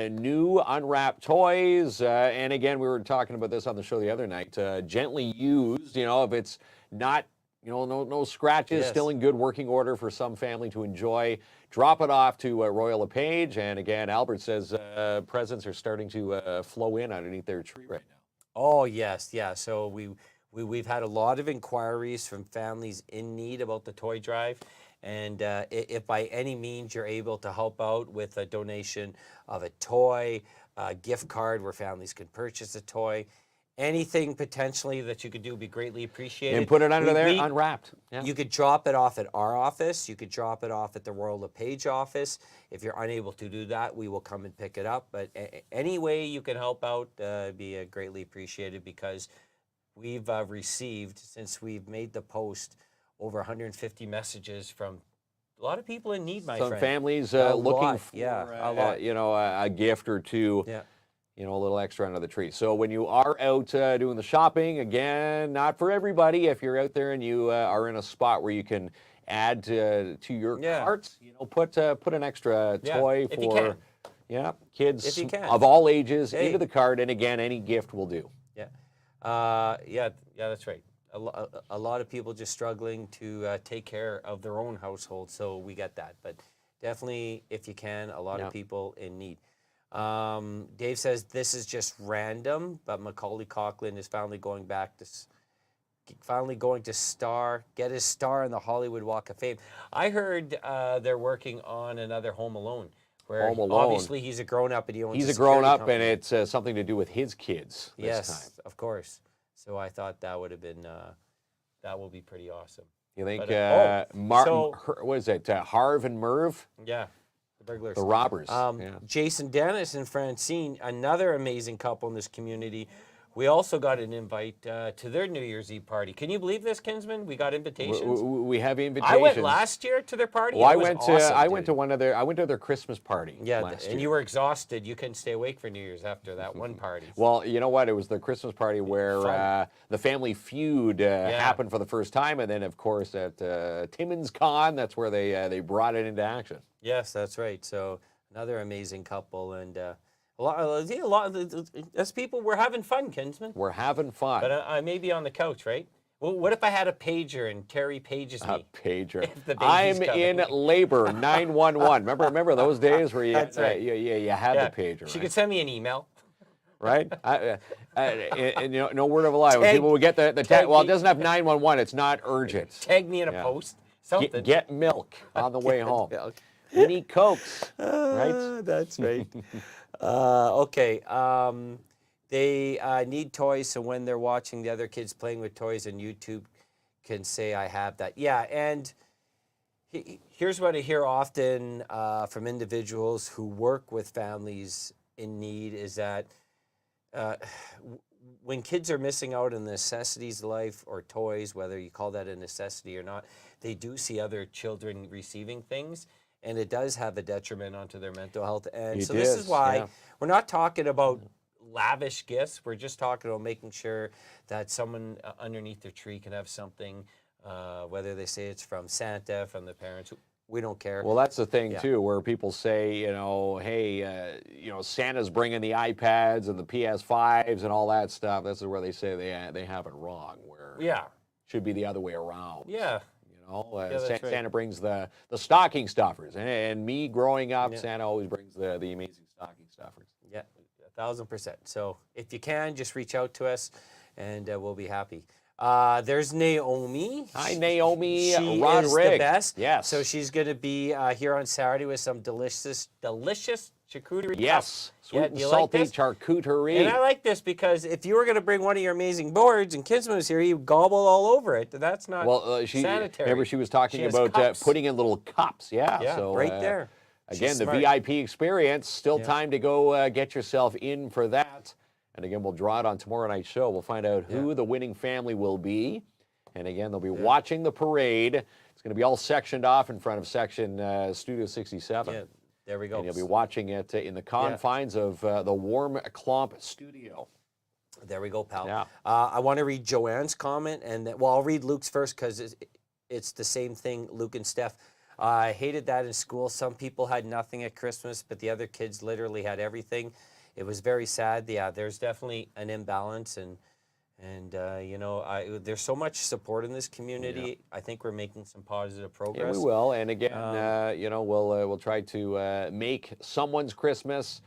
new unwrapped toys, and again, we were talking about this on the show the other night, gently used, if it's not, no scratches, still in good working order for some family to enjoy, drop it off to Royal LePage. And again, Albert says presents are starting to flow in underneath their tree right now.
Oh, yes, yeah. So we've had a lot of inquiries from families in need about the toy drive. And if by any means you're able to help out with a donation of a toy, a gift card where families can purchase a toy, anything potentially that you could do would be greatly appreciated.
And put it under there, unwrapped. Yeah.
You could drop it off at our office. You could drop it off at the Royal LePage office. If you're unable to do that, we will come and pick it up. But any way you can help out would be greatly appreciated, because we've received, since we've made the post, over 150 messages from a lot of people in need, my friend.
Some families looking for
a lot.
a gift or two, a little extra under the tree. So when you are out doing the shopping, again, not for everybody. If you're out there and you are in a spot where you can add to your cart, put an extra toy for kids of all ages into the cart. And again, any gift will do.
Yeah, that's right. A lot of people just struggling to take care of their own household, so we get that. But definitely, if you can, a lot of people in need. Dave says this is just random, but Macaulay Culkin is finally going to get his star in the Hollywood Walk of Fame. I heard they're working on another Home Alone. Where obviously he's a grown-up and he owns
a grown-up, and it's something to do with his kids this time.
Yes, of course. So I thought that would have been, that will be pretty awesome.
You think what is it, Harv and Merv?
Yeah, the burglars.
The robbers.
Jason Dennis and Francine, another amazing couple in this community. We also got an invite to their New Year's Eve party. Can you believe this, Kinsman? We got invitations.
We have invitations.
I went last year to their party.
Well, I went to their Christmas party.
Yeah,
last year.
And you were exhausted. You couldn't stay awake for New Year's after that one party.
Well, you know what? It was the Christmas party where the Family Feud happened for the first time, and then of course at Timmins Con, that's where they brought it into action.
Yes, that's right. So another amazing couple, and. A lot as people, we're having fun, Kinsman.
We're having fun.
But I may be on the couch, right? Well, what if I had a pager and Terry pages me?
A pager. I'm in labor, 911. Remember those days where you had the pager.
She
right?
could send me an email.
Right? And no word of a lie. When people would get the tag, well, it doesn't have 911. It's not urgent.
Tag me in a post. Something.
Get milk on the way home. We need Cokes. Right?
That's right. Okay. They need toys, so when they're watching the other kids playing with toys on YouTube, can say, I have that. Yeah, and here's what I hear often from individuals who work with families in need is that when kids are missing out on the necessities of life or toys, whether you call that a necessity or not, they do see other children receiving things. And it does have a detriment onto their mental health. And this is why we're not talking about lavish gifts. We're just talking about making sure that someone underneath their tree can have something, whether they say it's from Santa, from the parents. We don't care.
Well, that's the thing, too, where people say, hey, Santa's bringing the iPads and the PS5s and all that stuff. This is where they say they have it wrong, where it should be the other way around.
Yeah. that's right.
Santa brings the stocking stuffers, and me growing up, Santa always brings the amazing stocking stuffers.
Yeah, 1,000%. So if you can, just reach out to us, and we'll be happy. There's Naomi.
Hi, Naomi
She
Rodriguez.
is the best.
Yes.
So she's going to be here on Saturday with some delicious charcuterie.
Yes.
Cup.
Sweet and
do you
salty
like this?
charcuterie.
And I like this because if you were going to bring one of your amazing boards and Kinsman was here, you gobble all over it. That's not sanitary.
Remember she was talking
She has
about
cups.
putting in little cups. Yeah. So,
right there.
Again,
She's
the
smart.
VIP experience. Still time to go get yourself in for that. And again, we'll draw it on tomorrow night's show. We'll find out who the winning family will be. And again, they'll be watching the parade. It's going to be all sectioned off in front of section Studio 67.
Yeah, there we go.
And you'll be watching it in the confines of the Warm KLOMP studio.
There we go, pal.
Yeah.
I want to read Joanne's comment, and I'll read Luke's first because it's the same thing, Luke and Steph. I hated that in school. Some people had nothing at Christmas, but the other kids literally had everything. It was very sad. Yeah, there's definitely an imbalance, and you know, there's so much support in this community. Yeah. I think we're making some positive progress.
Yeah, we will. And again, you know, we'll try to make someone's Christmas.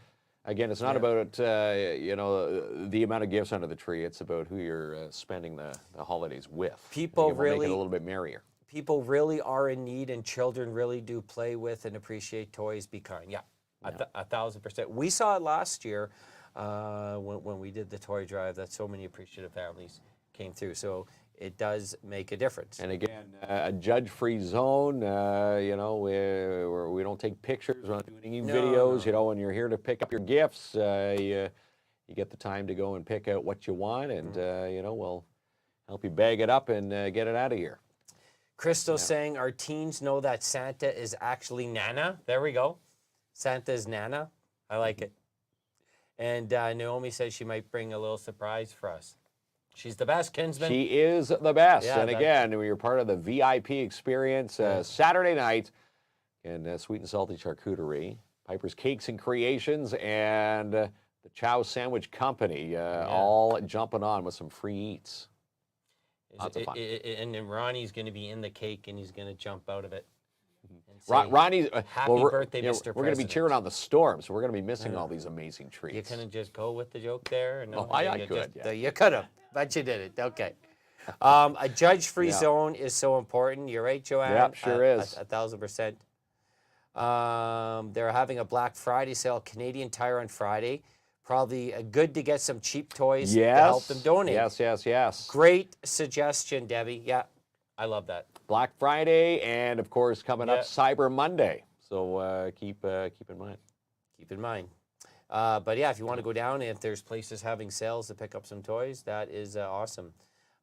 Again, it's not about you know, the amount of gifts under the tree. It's about who you're spending the holidays with.
People
we'll
really
make it a little bit merrier.
People really are in need, and children really do play with and appreciate toys. Be kind. Yeah. 1,000%. We saw it last year when we did the toy drive that so many appreciative families came through. So it does make a difference.
And again, a judge-free zone. You know, we don't take pictures. We're not doing any videos. No. You know, when you're here to pick up your gifts, you get the time to go and pick out what you want, and you know, we'll help you bag it up and get it out of here.
Crystal saying our teens know that Santa is actually Nana. There we go. Santa is Nana. I like it. And Naomi says she might bring a little surprise for us. She's the best, Kinsman.
She is the best.
Yeah,
and again, you're part of the VIP experience Saturday night in Sweet and Salty Charcuterie, Piper's Cakes and Creations, and the Chow Sandwich Company, all jumping on with some free eats. Lots of fun.
And then Ronnie's going to be in the cake, and he's going to jump out of it.
Ronnie's
happy birthday, Mr.
We're going to be cheering on the storm, so we're going to be missing all these amazing treats.
You couldn't just go with the joke there? No,
I could.
You could have, but you didn't. Okay. A judge-free zone is so important. You're right, Joanne.
Yep, sure is.
1,000%. They're having a Black Friday sale, Canadian Tire on Friday. Probably good to get some cheap toys to help them donate.
Yes.
Great suggestion, Debbie. Yeah, I love that.
Black Friday, and of course coming up Cyber Monday. So keep in mind.
Keep in mind. But yeah, if you want to go down, and if there's places having sales to pick up some toys, that is awesome.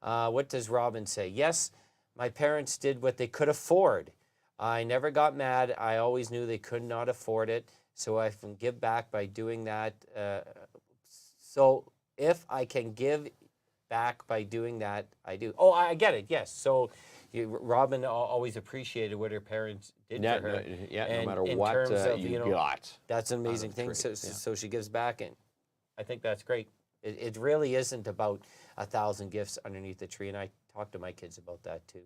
What does Robin say? Yes, my parents did what they could afford. I never got mad. I always knew they could not afford it. So I can give back by doing that. So if I can give back by doing that, I do. Oh, I get it. Yes. So Robin always appreciated what her parents did for her.
No matter what you got.
That's an amazing thing. So she gives back, and I think that's great. It really isn't about 1,000 gifts underneath the tree, and I talk to my kids about that too.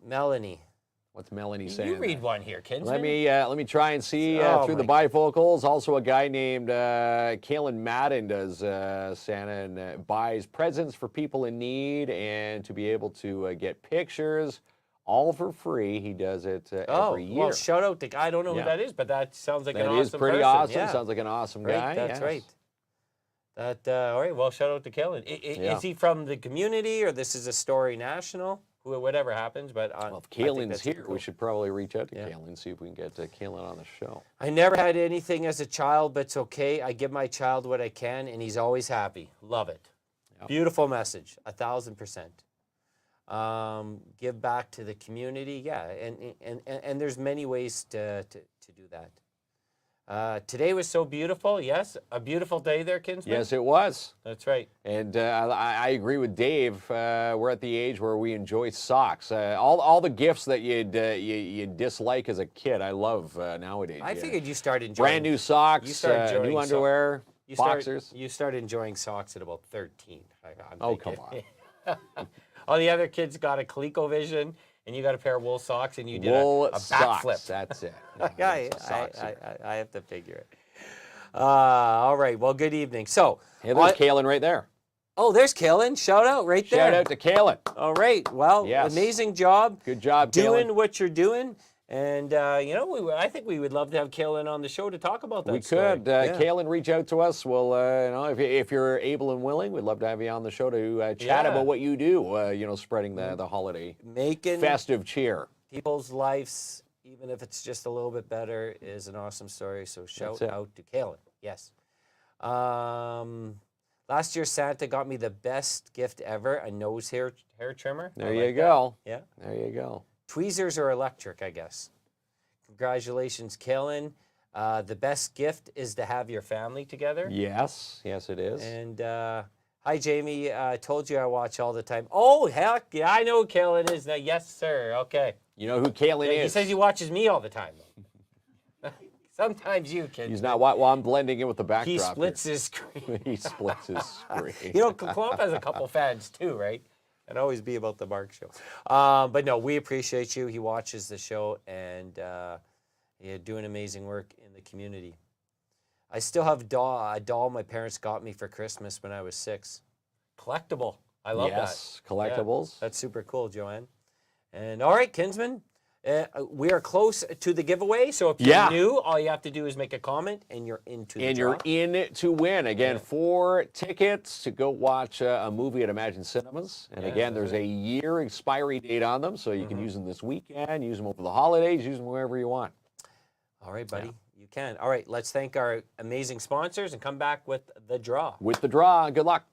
Melanie.
What's Melanie saying?
You read one here, Kinsman.
Let me try and see through the bifocals. Also, a guy named Kalen Madden does Santa and buys presents for people in need, and to be able to get pictures, all for free. He does it every year.
Well, shout out to I don't know who that is, but that sounds like an awesome person.
That is pretty awesome. Yeah. Sounds like an awesome guy.
That's right. All right. Well, shout out to Kalen. Is he from the community, or this is a story national? Whatever happens, but
well, if Kalen's here, cool. We should probably reach out to Kalen, see if we can get Kalen on the show.
I never had anything as a child, but it's okay. I give my child what I can, and he's always happy. Love it. Yep. Beautiful message. 1,000%. Give back to the community, and there's many ways to do that. Today was so beautiful. Yes, a beautiful day there, Kinsman.
Yes, it was.
That's right.
And I agree with Dave. We're at the age where we enjoy socks. All the gifts that you dislike as a kid, I love nowadays.
I figured you started enjoying
brand new socks, new underwear, boxers.
You started enjoying socks at about 13.
Come on.
All the other kids got a ColecoVision, and you got a pair of wool socks, and you did a backflip.
That's it.
I have to figure it. All right. Well, good evening. So,
hey, there's Kaylin right there.
Oh, there's Kaylin. Shout out right there.
Shout out to Kaylin.
All right. Well, amazing job.
Good job,
doing
Kaylin.
What you're doing. And, I think we would love to have Kaylin on the show to talk about that
We could. Kaylin, reach out to us. We'll, if you're able and willing, we'd love to have you on the show to chat about what you do, spreading the holiday festive cheer.
People's lives, even if it's just a little bit better, is an awesome story. So shout out to Kaylin. Yes. Last year, Santa got me the best gift ever, a nose hair trimmer.
There you go.
Yeah.
There you go.
Tweezers are electric, I guess. Congratulations, Kaylin. The best gift is to have your family together.
Yes. Yes, it is.
And hi, Jamie. I told you I watch all the time. Oh, heck yeah, I know who Kaylin is now. Yes, sir. Okay.
You know who Kaylin is.
He says he watches me all the time. Sometimes you can.
He's not. Well, I'm blending in with the backdrop.
He splits his screen.
He splits his screen.
KLOMP has a couple fans too, right? It'd always be about the Mark Show. But no, we appreciate you. He watches the show, and you're doing amazing work in the community. I still have a doll my parents got me for Christmas when I was 6. Collectible. I love that.
Yes, collectibles.
Yeah, that's super cool, Joanne. And all right, Kinsman. We are close to the giveaway, so if you're new, all you have to do is make a comment, and you're into the draw.
You're in to win. Again, 4 tickets to go watch a movie at Imagine Cinemas. And again, there's a year expiry date on them, so you can use them this weekend, use them over the holidays, use them wherever you want.
All right, buddy. You can. All right, let's thank our amazing sponsors and come back with the draw.
With the draw. Good luck.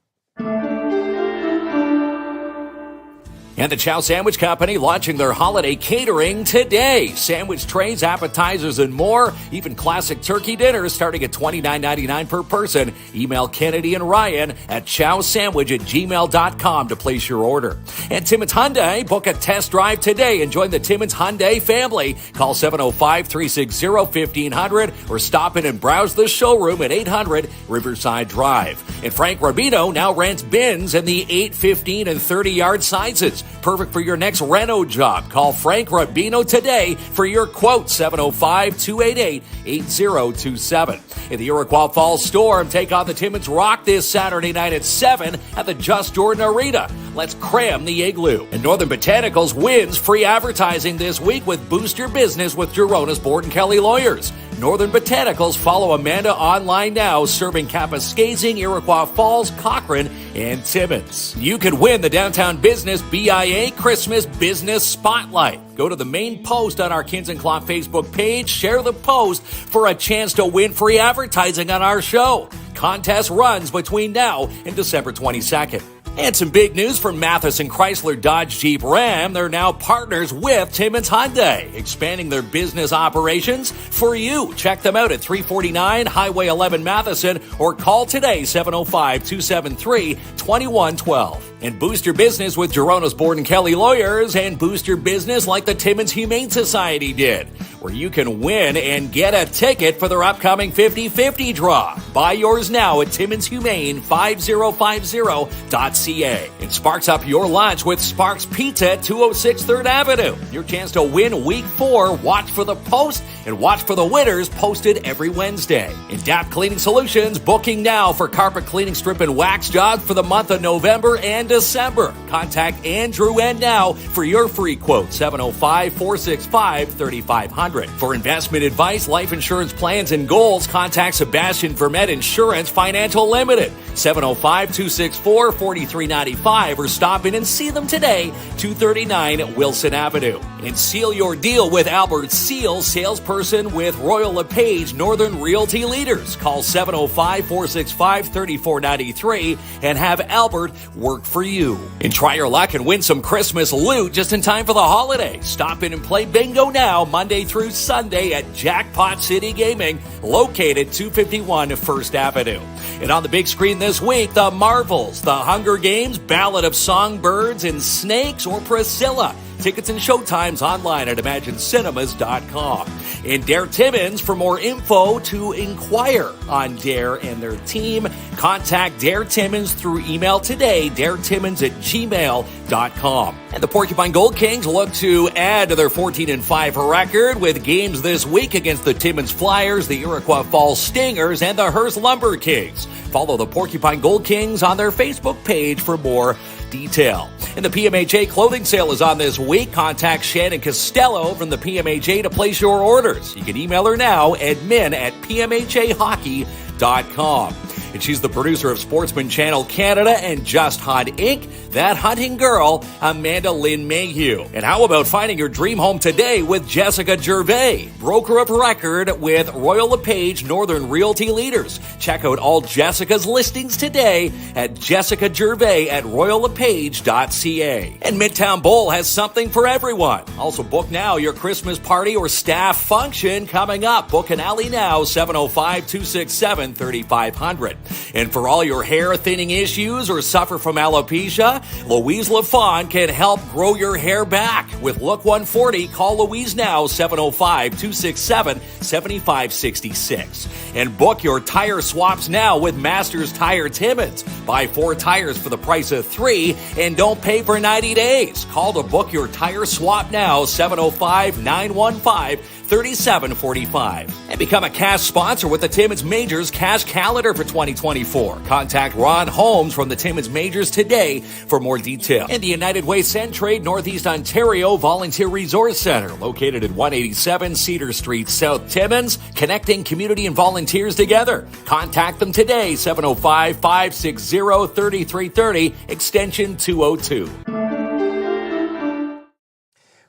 And the Chow Sandwich Company launching their holiday catering today. Sandwich trays, appetizers, and more. Even classic turkey dinners starting at $29.99 per person. Email Kennedy and Ryan at chowsandwich@gmail.com to place your order. And Timmins Hyundai, book a test drive today and join the Timmins Hyundai family. Call 705-360-1500 or stop in and browse the showroom at 800 Riverside Drive. And Frank Rubino now rents bins in the 8, 15, and 30-yard sizes. Perfect for your next reno job. Call Frank Rubino today for your quote, 705-288-8027. In the Iroquois Falls Storm, take on the Timmins Rock this Saturday night at 7 at the Just Jordan Arena. Let's cram the Igloo. And Northern Botanicals wins free advertising this week with Boost Your Business with Gerona's Borden Kelly Lawyers. Northern Botanicals, follow Amanda online now, serving Kapuskasing, Iroquois Falls, Cochrane, and Timmins. You could win the Downtown Business BIA Christmas Business Spotlight. Go to the main post on our KINZ and KLOMP Facebook page, share the post for a chance to win free advertising on our show. Contest runs between now and December 22nd. And some big news from Matheson Chrysler Dodge Jeep Ram. They're now partners with Timmins Hyundai, expanding their business operations for you. Check them out at 349 Highway 11 Matheson or call today 705-273-2112. And boost your business with Gerona's Borden Kelly Lawyers and boost your business like the Timmins Humane Society did, where you can win and get a ticket for their upcoming 50-50 draw. Buy yours now at TimminsHumane5050.ca. And sparks up your lunch with Sparks Pizza at 206 3rd Avenue. Your chance to win week 4. Watch for the post and watch for the winners posted every Wednesday. And DAP Cleaning Solutions, booking now for carpet cleaning, strip, and wax jobs for the month of November and December. Contact Andrew and now for your free quote, 705-465-3500. For investment advice, life insurance plans, and goals, contact Sebastian Vermet Insurance Financial Limited, 705-264-4395, or stop in and see them today, 239 Wilson Avenue. And seal your deal with Albert Seal, salesperson with Royal LePage Northern Realty Leaders. Call 705-465-3493 and have Albert work for you. And try your luck and win some Christmas loot just in time for the holidays. Stop in and play bingo now, Monday through Sunday at Jackpot City Gaming, located 251 1st Avenue. And on the big screen this week, The Marvels, The Hunger Games, Ballad of Songbirds and Snakes, or Priscilla. Tickets and showtimes online at imaginecinemas.com. And Dare Timmons for more info to inquire on Dare and their team. Contact Dare Timmons through email today, daretimmons@gmail.com. And the Porcupine Gold Kings look to add to their 14-5 record with games this week against the Timmins Flyers, the Iroquois Falls Stingers, and the Hearst Lumber Kings. Follow the Porcupine Gold Kings on their Facebook page for more detail. And the PMHA clothing sale is on this week. Contact Shannon Costello from the PMHA to place your orders. You can email her now, admin@pmhahockey.com. And she's the producer of Sportsman Channel Canada and Just Hunt Inc., That Hunting Girl, Amanda Lynn Mayhew. And how about finding your dream home today with Jessica Gervais, broker of record with Royal LePage Northern Realty Leaders. Check out all Jessica's listings today at Jessica Gervais at royallepage.ca. And Midtown Bowl has something for everyone. Also book now your Christmas party or staff function coming up. Book an alley now, 705-267-3500. And for all your hair thinning issues or suffer from alopecia, Louise LaFawn can help grow your hair back. With Look 140, call Louise now, 705-267-7566. And book your tire swaps now with Masters Tire Timmins. Buy 4 tires for the price of 3 and don't pay for 90 days. Call to book your tire swap now, 705-915-3745. And become a cash sponsor with the Timmins Majors Cash Calendar for 2024. Contact Ron Holmes from the Timmins Majors today for more detail. And the United Way Centrade Northeast Ontario Volunteer Resource Center, located at 187 Cedar Street, South Timmins, connecting community and volunteers together. Contact them today, 705-560-3330, extension 202.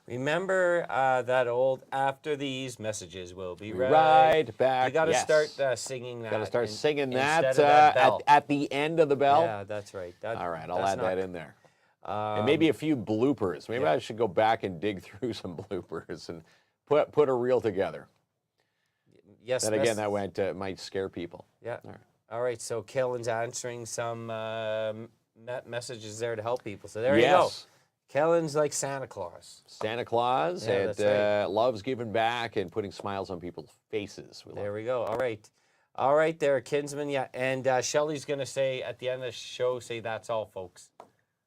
Remember that old "after these messages we'll be
right back."
You got to
yes.
start singing that.
Got to start singing
instead
that,
of that bell.
at the end of the bell.
Yeah, that's right.
All right, I'll add that in there. And maybe a few bloopers. Maybe I should go back and dig through some bloopers and put a reel together.
Yes.
Then again, that might scare people.
Yeah. All right. So Kellen's answering some messages there to help people. So there you go. Kellen's like Santa Claus.
Santa Claus,
Yeah,
and
that's right.
loves giving back and putting smiles on people's faces.
There we go. All right. All right there, Kinsman. Yeah. And Shelly's going to say at the end of the show, say that's all, folks.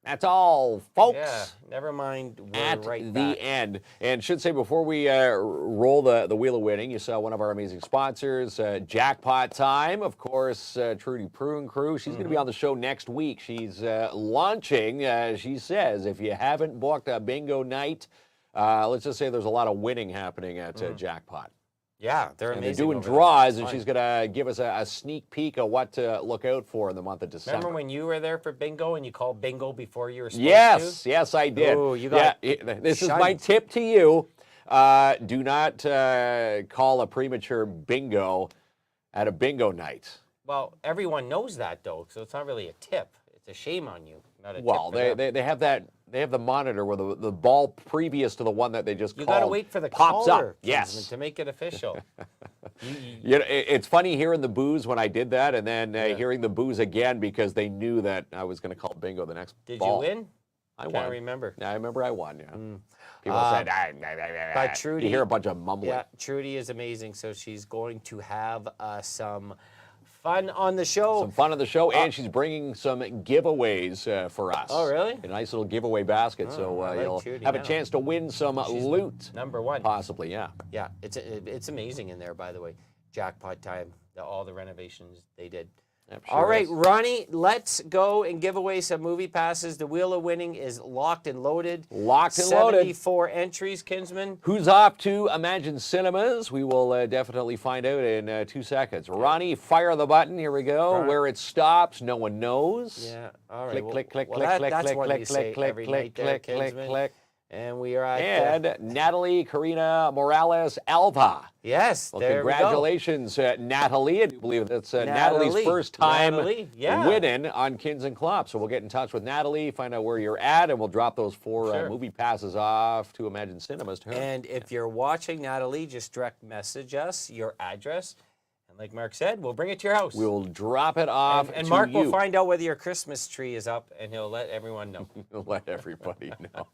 That's all, folks.
Yeah. Never mind. We're
At
right
the
back.
end. And should say before we roll the Wheel of Winning, you saw one of our amazing sponsors, Jackpot Time. Of course, Trudy Prune Crew. She's going to be on the show next week. She's launching, she says, if you haven't booked a bingo night, let's just say there's a lot of winning happening at Jackpot.
Yeah, they're
And
amazing.
they're doing
over there.
draws,
It's
and
fun.
she's going to give us a sneak peek of what to look out for in the month of December.
Remember when you were there for bingo and you called bingo before you were supposed to?
Yes, I did.
Oh, you got
this is my
shunned.
tip to you. Do not call a premature bingo at a bingo night.
Well, everyone knows that, though, so it's not really a tip. It's a shame on you, not a
Well,
tip for them.
they have that. They have the monitor where the ball previous to the one that they just
You
called
got to wait for the
pops
caller,
up. Yes.
Kinsman, to make it official.
You know, it's funny hearing the boos when I did that, and then hearing the boos again because they knew that I was going to call bingo the next
Did
ball.
you win?
I
Can't
won.
remember.
Yeah, I remember I won. Yeah. People said,
But Trudy,
you hear a bunch of mumbling.
Yeah, Trudy is amazing, so she's going to have some fun on the show.
Some fun on the show, and she's bringing some giveaways for us.
Oh, really?
A nice little giveaway basket, so
I like
you'll
Judy
have a
now.
chance to win some loot.
Number one.
Possibly, yeah.
Yeah, it's amazing in there, by the way. Jackpot Time, all the renovations they did.
Yep,
All
sure
right,
is.
Ronnie, let's go and give away some movie passes. The Wheel of Winning is locked and loaded.
Locked and loaded.
74 entries, Kinsman.
Who's off to Imagine Cinemas? We will definitely find out in 2 seconds. Ronnie, fire the button. Here we go.
Right.
Where it stops, no one knows.
Yeah, all right.
Click,
well,
click, click,
well,
click,
that-
click,
that's
click,
one
click,
you
click,
say
click,
every
click,
night there,
click, click,
Kinsman.
click.
And we are at
And Natalie Karina Morales Alva.
yes,
Well,
there
congratulations, Natalie. I do believe that's Natalie's
Natalie.
first time
Natalie, yeah.
winning on KINZ and KLOMP. So we'll get in touch with Natalie, find out where you're at, and we'll drop those 4
Sure.
movie passes off to Imagine Cinemas to her.
And if you're watching, Natalie, just direct message us your address, and like Mark said, we'll bring it to your house.
We'll drop it off
and
to
Mark
you.
will find out whether your Christmas tree is up, and he'll let everyone know.
He'll let everybody know.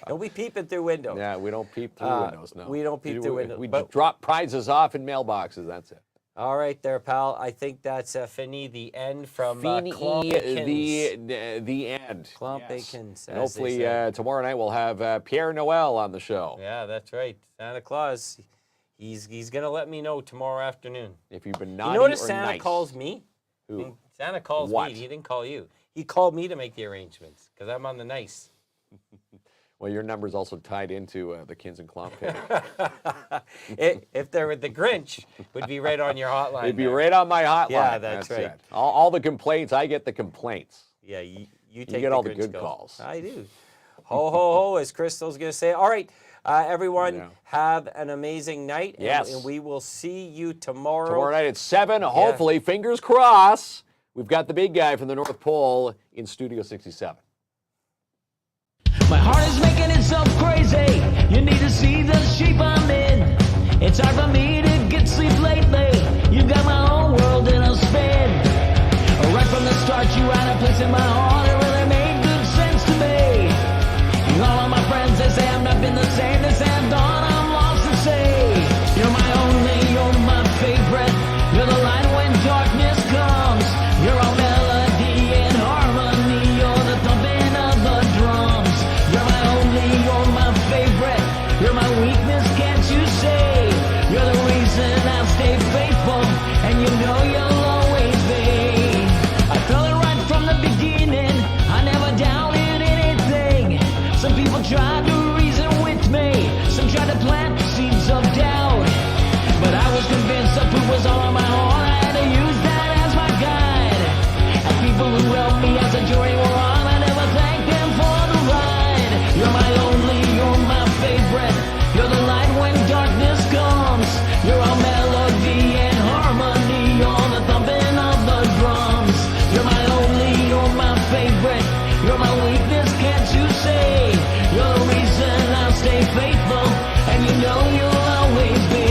He'll be peeping through windows.
Yeah, we don't peep through windows, no.
We don't peep through windows.
We
but,
drop prizes off in mailboxes, that's it.
all right there, pal. I think that's Fini, the end from KLOMP
the end.
KLOMP
Yes.
KINZ,
And
as they
hopefully
say.
tomorrow night we'll have Pierre Noel on the show.
Yeah, that's right. Santa Claus. He's going to let me know tomorrow afternoon.
If you've been naughty
You notice
or
Santa
nice.
calls me?
Who?
Santa calls
What?
me. He didn't call you. He called me to make the arrangements because I'm on the nice.
Well, your number's also tied into the KINZ and KLOMP page.
If they were the Grinch, would be right on your hotline.
It'd be
there.
right on my hotline.
Yeah, that's right.
it. All the complaints, I get the complaints.
Yeah, you take
get all the
Grinch
good calls.
I do. Ho, ho, ho, as Crystal's going to say. All right, everyone,
Yeah.
have an amazing night.
Yes.
And we will see you tomorrow.
Tomorrow night at 7, hopefully, fingers crossed, we've got the big guy from the North Pole in Studio 67.
My heart is making itself crazy. You need to see the shape I'm in. It's hard for me to get sleep lately. You got my own world in a spin. Right from the start, you had a place in my heart. It really made good sense to me. All of my friends, they say I've not been the same. They say I'm done, I'm lost at sea. You're my only, you're my favorite. You're the light when darkness comes. You're all melody and harmony. You're the thumping of the drums. You're my only, you're my favorite. You're my weakness, can't you see? You're the reason I'll stay faithful, and you know you'll always be. I felt it right from the beginning. I never doubted anything. Some people tried to reason with me. Some tried to plant the seeds of doubt. But I was convinced that it was all on my own. I had to use that as my guide. And people who helped me as the journey wore on, I never thanked them for the ride. You're my only, you're my favorite. You're the light when darkness comes. You're all melody and harmony. You're the thumping of the drums. You're my only, you're my favorite. You're my weakness, can't you see? You're the reason I'll stay faithful, and you know you'll always be.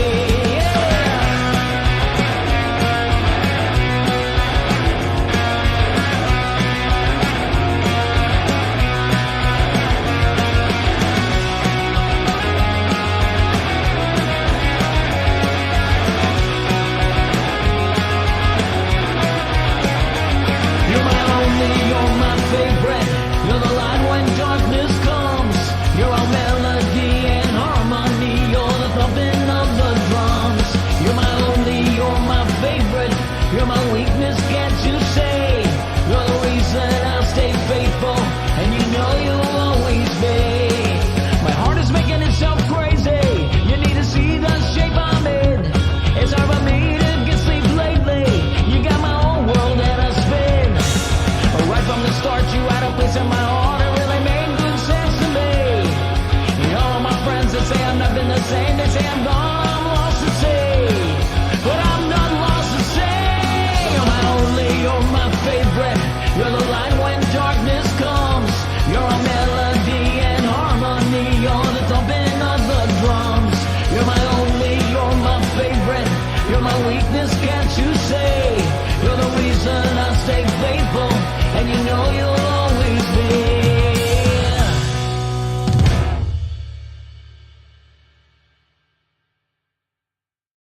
You're my only, you're my favorite. You're the light when darkness comes. You're all melody and harmony. You're the thumping of the drums. You're my only, you're my favorite. You're my weakness, can't you say? You're the reason I'll stay faithful, and you know you'll always be. My heart is making itself crazy. You need to see the shape I'm in. It's hard for me to get sleep lately. You got my own world in a spin. Right from the start, you had a place in my heart. It really made good sense to me. All of my friends that say I've not been the same, they say I'm gone, I'm lost at sea. But I'm not lost at sea. You're my only, you're my favorite. You're the light when darkness comes. You're a melody and harmony. You're the thumping of the drums. You're my only, you're my favorite. You're my weakness, can't you say? You're the reason I stay faithful, and you know you'll